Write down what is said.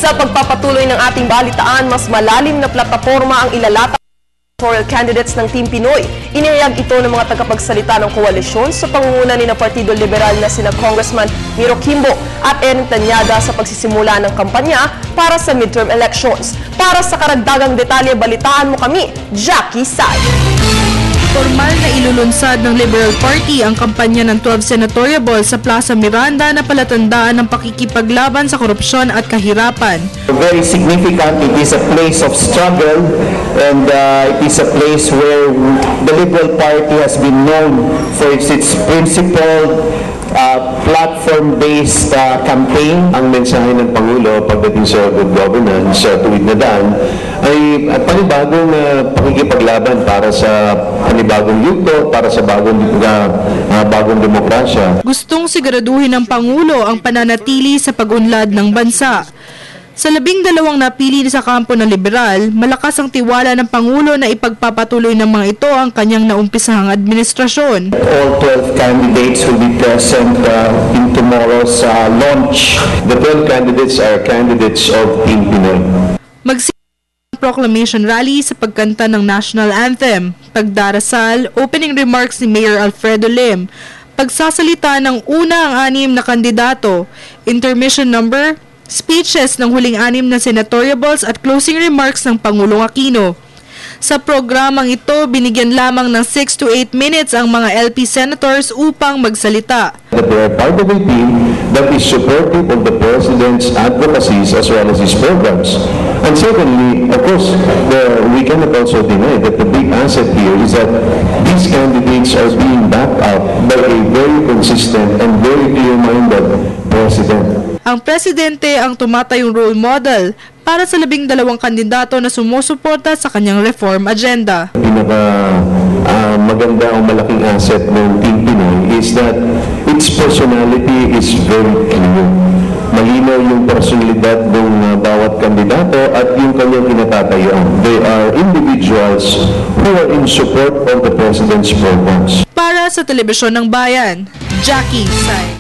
Sa pagpapatuloy ng ating balitaan, mas malalim na plataporma ang ilalatag ng candidates ng Team Pinoy. Inihayag ito ng mga tagapagsalita ng koalisyon sa pangunguna ni Partido Liberal na sina Congressman Miro Quimbo at Erin Tanyada sa pagsisimula ng kampanya para sa midterm elections. Para sa karagdagang detalye, balitaan mo kami, Jackie Sai. Formal na ilulunsad ng Liberal Party ang kampanya ng 12 senatoriable sa Plaza Miranda na palatandaan ng pakikipaglaban sa korupsyon at kahirapan. Very significant, it is a place of struggle and it is a place where the Liberal Party has been known for its principled platform-based campaign. Ang mensahe ng Pangulo pagdating sa good governance sa tuwid na daan ay panibagong pakikipaglaban para sa panibagong yugto, para sa bagong demokrasya. Gustong siguraduhin ng Pangulo ang pananatili sa pag-unlad ng bansa. Sa 12 napili sa kampo ng liberal, malakas ang tiwala ng Pangulo na ipagpapatuloy ng mga ito ang kanyang naumpisahang administrasyon. All 12 candidates will be present in tomorrow's launch. The 12 candidates are candidates of Team Pinoy. Magsisimula ang proclamation rally sa pagkanta ng national anthem, pagdarasal, opening remarks ni Mayor Alfredo Lim, pagsasalita ng una ang 6 na kandidato, intermission number, speeches ng huling 6 na senatoriables at closing remarks ng Pangulong Aquino. Sa programang ito, binigyan lamang ng 6 to 8 minutes ang mga LP senators upang magsalita. That they are part of a team that is supportive of the President's advocacies as well as his programs. And secondly, of course, we cannot also deny that the big asset here is that these candidates are being backed up by a very consistent and very clear-minded President. Ang presidente ang tumatayong role model para sa 12 kandidato na sumusuporta sa kanyang reform agenda. Maganda o malaking asset ng Team Pinoy is that its personality is very clear. Malinaw yung personalidad ng bawat kandidato at yung kanyang kinatatayuan. They are individuals who are in support of the President's programs. Para sa Telebisyon ng Bayan, Jackie Sai.